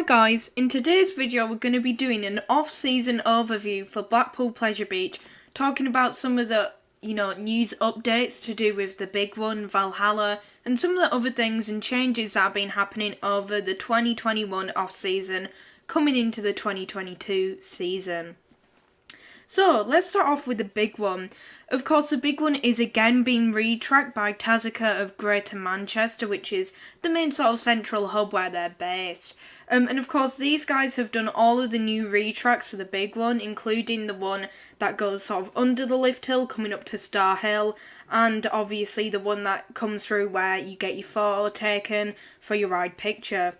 guys, in today's video we're going to be doing an off-season overview for Blackpool Pleasure Beach, talking about some of the, news updates to do with the big one, Valhalla, and some of the other things and changes that have been happening over the 2021 off-season, coming into the 2022 season. So, let's start off with the big one. Of course, the big one is again being retracked by Tazaka of Greater Manchester, which is the main sort of central hub where they're based. And of course, these guys have done all of the new retracks for the big one, including the one that goes sort of under the lift hill, coming up to Star Hill, and obviously the one that comes through where you get your photo taken for your ride picture.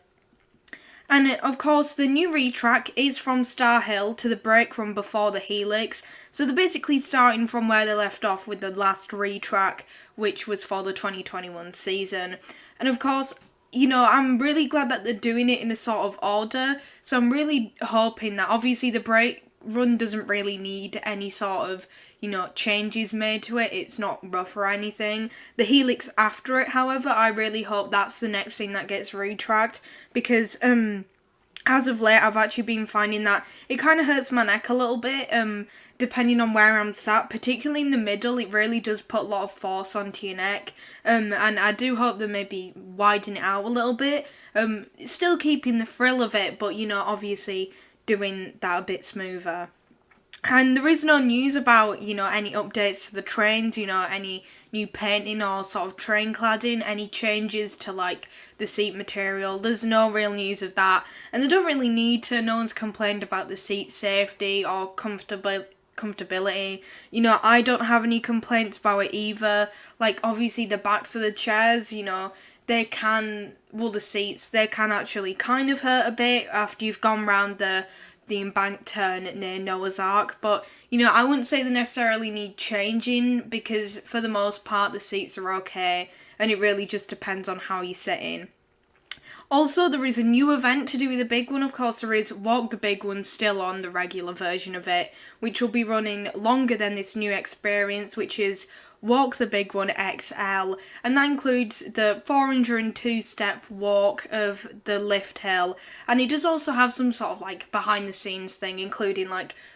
And of course, the new retrack is from Star Hill to the break run before the Helix. So they're basically starting from where they left off with the last retrack, which was for the 2021 season. And of course, I'm really glad that they're doing it in a sort of order. So I'm really hoping that obviously the break run doesn't really need any sort of, changes made to it. It's not rough or anything. The Helix after it, however, I really hope that's the next thing that gets retracked, because as of late I've actually been finding that it kind of hurts my neck a little bit, depending on where I'm sat, particularly in the middle. It really does put a lot of force onto your neck, and I do hope they maybe widen it out a little bit, still keeping the thrill of it, but obviously doing that a bit smoother. And there is no news about, any updates to the trains, any new painting or sort of train cladding, any changes to, the seat material. There's no real news of that. And they don't really need to. No one's complained about the seat safety or comfortability. I don't have any complaints about it either. Obviously the backs of the chairs, the seats, they can actually kind of hurt a bit after you've gone round the embanked turn near Noah's Ark, but I wouldn't say they necessarily need changing, because for the most part the seats are okay, and it really just depends on how you sit in. Also, there is a new event to do with the big one. Of course, there is Walk the Big One still on the regular version of it, which will be running longer than this new experience, which is Walk the Big One XL, and that includes the 402-step walk of the lift hill, and it does also have some sort of behind the scenes thing, including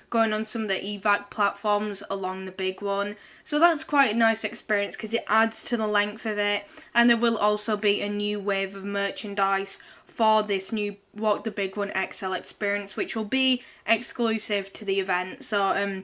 going on some of the evac platforms along the big one. So that's quite a nice experience because it adds to the length of it, and there will also be a new wave of merchandise for this new Walk the Big One XL experience, which will be exclusive to the event. So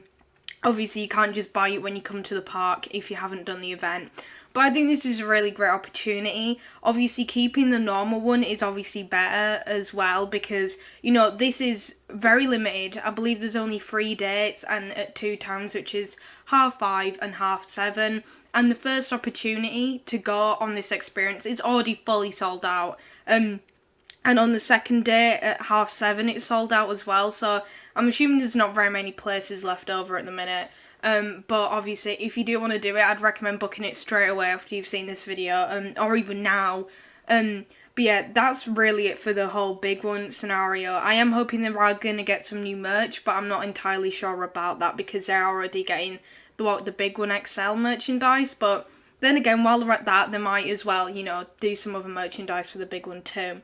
obviously you can't just buy it when you come to the park if you haven't done the event. But I think this is a really great opportunity. Obviously keeping the normal one is obviously better as well, because, this is very limited. I believe there's only 3 dates and at 2 times, which is 5:30 and 7:30. And the first opportunity to go on this experience is already fully sold out. And on the second day at 7:30, it's sold out as well. So I'm assuming there's not very many places left over at the minute. But obviously, if you do want to do it, I'd recommend booking it straight away after you've seen this video, or even now. But yeah, that's really it for the whole big one scenario. I am hoping they are going to get some new merch, but I'm not entirely sure about that, because they're already getting the Big One XL merchandise. But then again, while they're at that, they might as well, do some other merchandise for the big one too.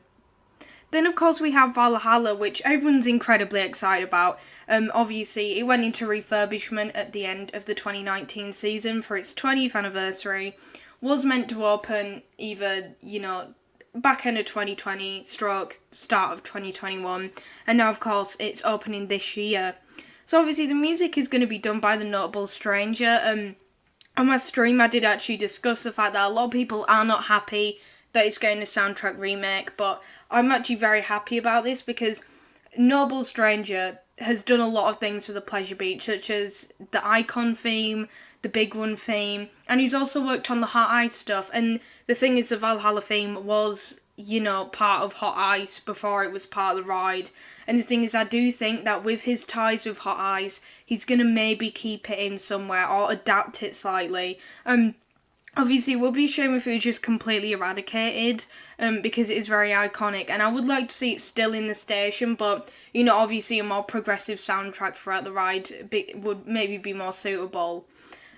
Then, of course, we have Valhalla, which everyone's incredibly excited about. Obviously, it went into refurbishment at the end of the 2019 season for its 20th anniversary. Was meant to open either, back end of 2020 stroke start of 2021. And now, of course, it's opening this year. So, obviously, the music is going to be done by the Notable Stranger. On my stream, I did actually discuss the fact that a lot of people are not happy that it's getting a soundtrack remake, but I'm actually very happy about this, because Noble Stranger has done a lot of things for the Pleasure Beach, such as the Icon theme, the Big One theme, and he's also worked on the Hot Ice stuff. And the thing is, the Valhalla theme was, part of Hot Ice before it was part of the ride. And the thing is, I do think that with his ties with Hot Ice, he's going to maybe keep it in somewhere or adapt it slightly. Obviously, it would be a shame if it was just completely eradicated, because it is very iconic, and I would like to see it still in the station, but, obviously a more progressive soundtrack throughout the ride would maybe be more suitable.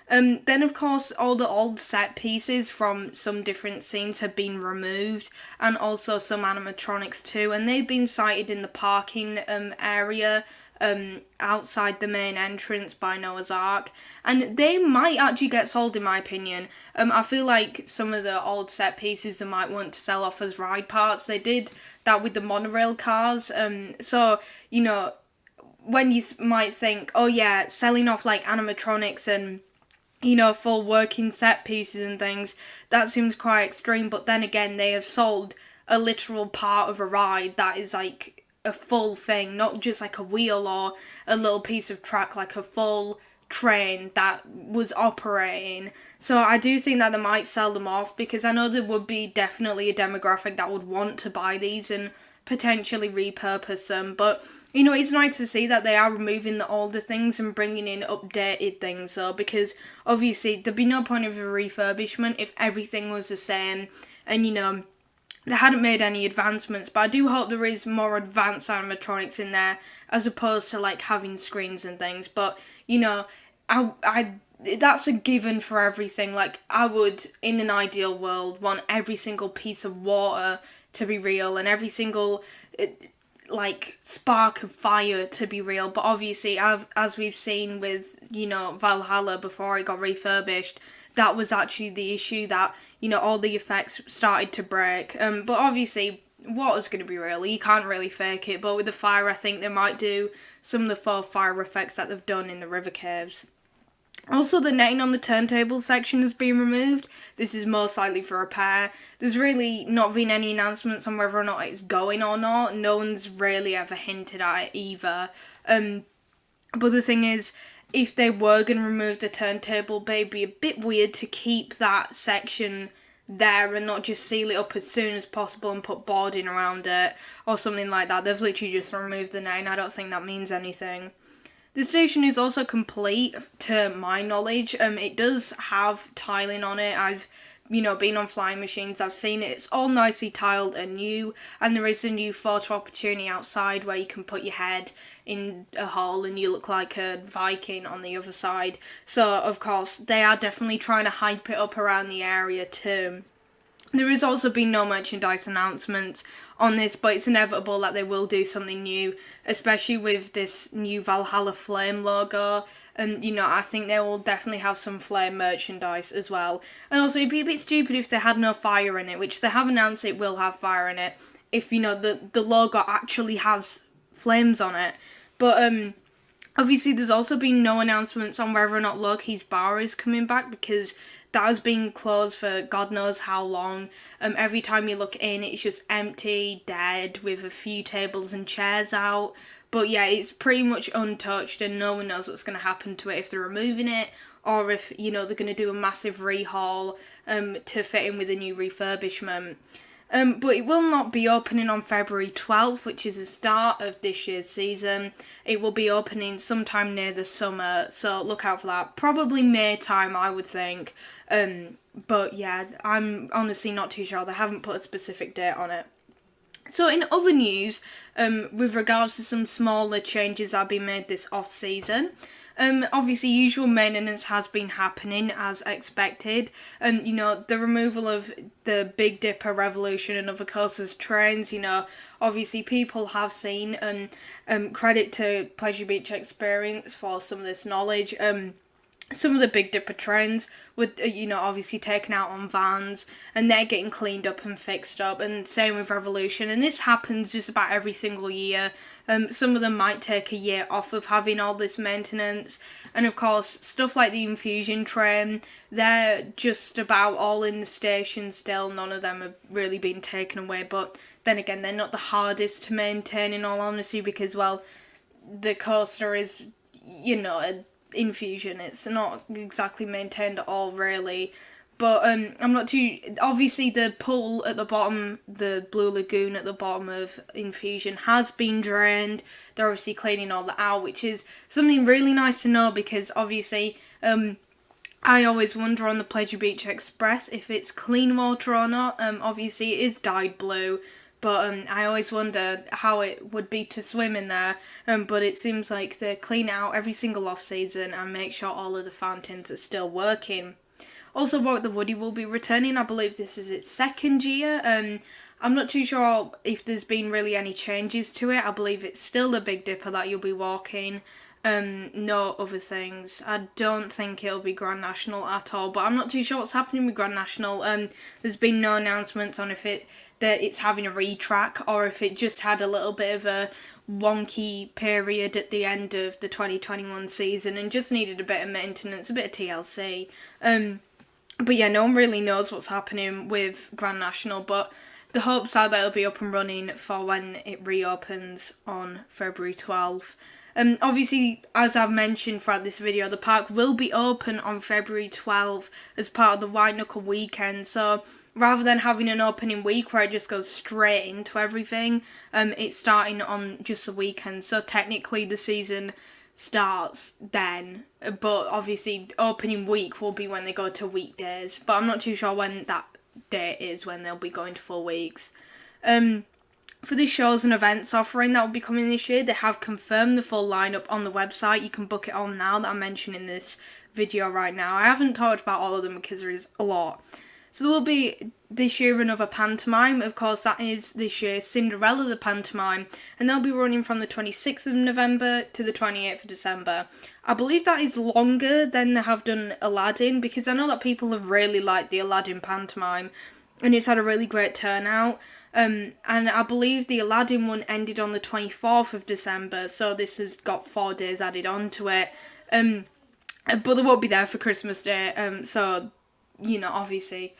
Then, of course, all the old set pieces from some different scenes have been removed, and also some animatronics too, and they've been sighted in the parking area outside the main entrance by Noah's Ark, and they might actually get sold, in my opinion. I feel like some of the old set pieces they might want to sell off as ride parts. They did that with the monorail cars, so, you know, when you might think, oh yeah, selling off like animatronics and, you know, full working set pieces and things, that seems quite extreme, but then again, they have sold a literal part of a ride that is like a full thing, not just like a wheel or a little piece of track, like a full train that was operating. So I do think that they might sell them off, because I know there would be definitely a demographic that would want to buy these and potentially repurpose them. But, you know, it's nice to see that they are removing the older things and bringing in updated things, though, because obviously there'd be no point of a refurbishment if everything was the same and, you know, they hadn't made any advancements. But I do hope there is more advanced animatronics in there as opposed to like having screens and things. But, you know, I that's a given for everything. Like, I would, in an ideal world, want every single piece of water to be real and every single like spark of fire to be real. But obviously, as we've seen with, you know, Valhalla before it got refurbished, that was actually the issue, that, you know, all the effects started to break. But obviously, water's going to be real. You can't really fake it. But with the fire, I think they might do some of the faux fire effects that they've done in the river caves. Also, the netting on the turntable section has been removed. This is most likely for repair. There's really not been any announcements on whether or not it's going or not. No one's really ever hinted at it either. But the thing is, if they were going to remove the turntable, it'd be a bit weird to keep that section there and not just seal it up as soon as possible and put boarding around it or something like that. They've literally just removed the netting. I don't think that means anything. The station is also complete, to my knowledge. It does have tiling on it. I've, you know, been on flying machines, I've seen it. It's all nicely tiled and new, and there is a new photo opportunity outside where you can put your head in a hole and you look like a Viking on the other side. So, of course, they are definitely trying to hype it up around the area too. There has also been no merchandise announcements on this, but it's inevitable that they will do something new, especially with this new Valhalla Flame logo. And, you know, I think they will definitely have some Flame merchandise as well. And also, it'd be a bit stupid if they had no fire in it, which they have announced it will have fire in it, if, you know, the logo actually has flames on it. But, obviously, there's also been no announcements on whether or not Loki's bar is coming back, because that has been closed for God knows how long. Every time you look in, it's just empty, dead, with a few tables and chairs out. But yeah, it's pretty much untouched, and no one knows what's going to happen to it, if they're removing it, or if, you know, they're going to do a massive rehaul to fit in with a new refurbishment. But it will not be opening on February 12th, which is the start of this year's season. It will be opening sometime near the summer, so look out for that. Probably May time, I would think. But yeah, I'm honestly not too sure. They haven't put a specific date on it. So in other news, with regards to some smaller changes that have been made this off-season, obviously usual maintenance has been happening as expected. You know, the removal of the Big Dipper Revolution and other coasters trains, you know, obviously people have seen, and credit to Pleasure Beach Experience for some of this knowledge. Some of the Big Dipper trains were, you know, obviously taken out on vans, and they're getting cleaned up and fixed up, and same with Revolution, and this happens just about every single year. Some of them might take a year off of having all this maintenance, and of course, stuff like the Infusion train, they're just about all in the station still. None of them have really been taken away, but then again, they're not the hardest to maintain, in all honesty, because, well, the coaster is, you know, Infusion. It's not exactly maintained at all, really. But I'm not too... Obviously, the pool at the bottom, the Blue Lagoon at the bottom of Infusion, has been drained. They're obviously cleaning all that out, which is something really nice to know, because obviously, I always wonder on the Pleasure Beach Express if it's clean water or not. Obviously, it is dyed blue, but I always wonder how it would be to swim in there, but it seems like they clean it out every single off-season and make sure all of the fountains are still working. Also, Walk the Woody will be returning. I believe this is its second year. I'm not too sure if there's been really any changes to it. I believe it's still the Big Dipper that you'll be walking. No other things. I don't think it'll be Grand National at all, but I'm not too sure what's happening with Grand National. There's been no announcements on if it's having a retrack or if it just had a little bit of a wonky period at the end of the 2021 season and just needed a bit of maintenance, a bit of TLC. But yeah, no one really knows what's happening with Grand National, but the hopes are that it'll be up and running for when it reopens on February 12th. Obviously, as I've mentioned throughout this video, the park will be open on February 12th as part of the White Knuckle weekend, so rather than having an opening week where it just goes straight into everything, it's starting on just the weekend, so technically the season starts then, but obviously opening week will be when they go to weekdays, but I'm not too sure when that date is when they'll be going to full weeks. For the shows and events offering that will be coming this year, they have confirmed the full lineup on the website. You can book it on now that I'm mentioning in this video right now. I haven't talked about all of them because there is a lot. So there will be this year another pantomime. Of course, that is this year Cinderella the pantomime, and they'll be running from the 26th of November to the 28th of December. I believe that is longer than they have done Aladdin, because I know that people have really liked the Aladdin pantomime, and it's had a really great turnout. And I believe the Aladdin one ended on the 24th of December, so this has got 4 days added on to it. But they won't be there for Christmas Day, so, you know, obviously,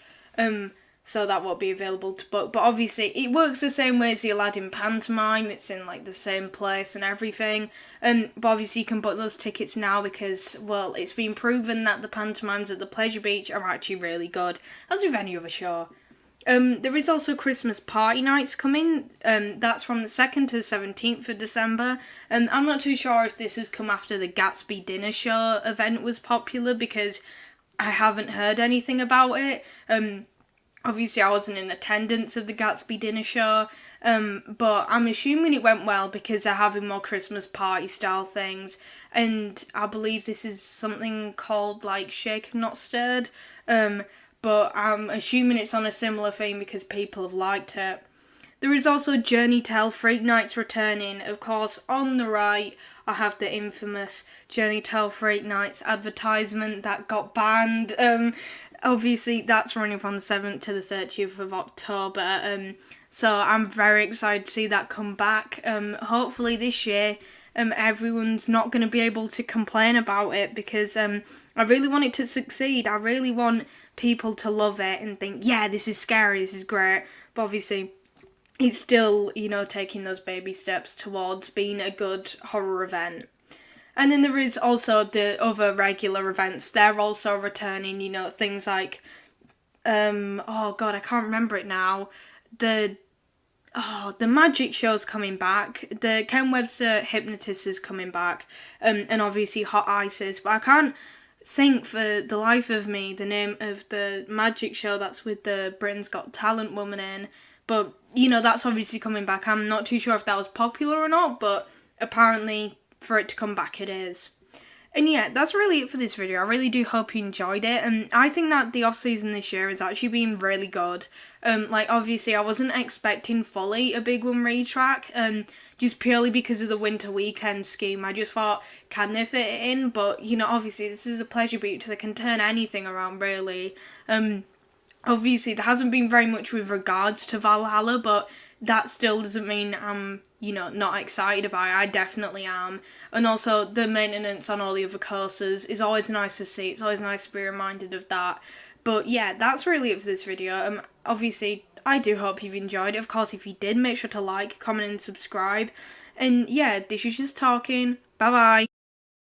so that won't be available to book. But obviously, it works the same way as the Aladdin pantomime. It's in, like, the same place and everything. But obviously, you can book those tickets now because, well, it's been proven that the pantomimes at the Pleasure Beach are actually really good, as with any other show. There is also Christmas party nights coming. That's from the 2nd to the 17th of December. I'm not too sure if this has come after the Gatsby dinner show event was popular because I haven't heard anything about it. Obviously, I wasn't in attendance of the Gatsby dinner show, but I'm assuming it went well because they're having more Christmas party style things. And I believe this is something called like Shaken Not Stirred. But I'm assuming it's on a similar theme because people have liked it. There is also Journey Tell Freak Nights returning. Of course, on the right, I have the infamous Journey Tell Freak Nights advertisement that got banned. Obviously, that's running from the 7th to the 30th of October. So I'm very excited to see that come back. Hopefully this year, everyone's not going to be able to complain about it because I really want it to succeed. I really want people to love it and think, yeah, this is scary, this is great. But obviously, it's still, you know, taking those baby steps towards being a good horror event. And then there is also the other regular events. They're also returning, you know, things like, oh god, I can't remember it now. The magic show's coming back. The Ken Webster Hypnotist is coming back. And obviously Hot Isis. But I can't think for the life of me the name of the magic show that's with the Britain's Got Talent woman in. But, you know, that's obviously coming back. I'm not too sure if that was popular or not, but apparently for it to come back it is. And yeah, that's really it for this video. I really do hope you enjoyed it. And I think that the off-season this year has actually been really good. Like, obviously, I wasn't expecting fully a Big One retrack, just purely because of the winter weekend scheme. I just thought, can they fit it in? But, you know, obviously, this is a Pleasure Beach. They can turn anything around, really. Obviously, there hasn't been very much with regards to Valhalla, but that still doesn't mean I'm, you know, not excited about it. I definitely am. And also, the maintenance on all the other coasters is always nice to see. It's always nice to be reminded of that. But yeah, that's really it for this video. Obviously, I do hope you've enjoyed it. Of course, if you did, make sure to like, comment and subscribe. And yeah, this is just talking. Bye-bye.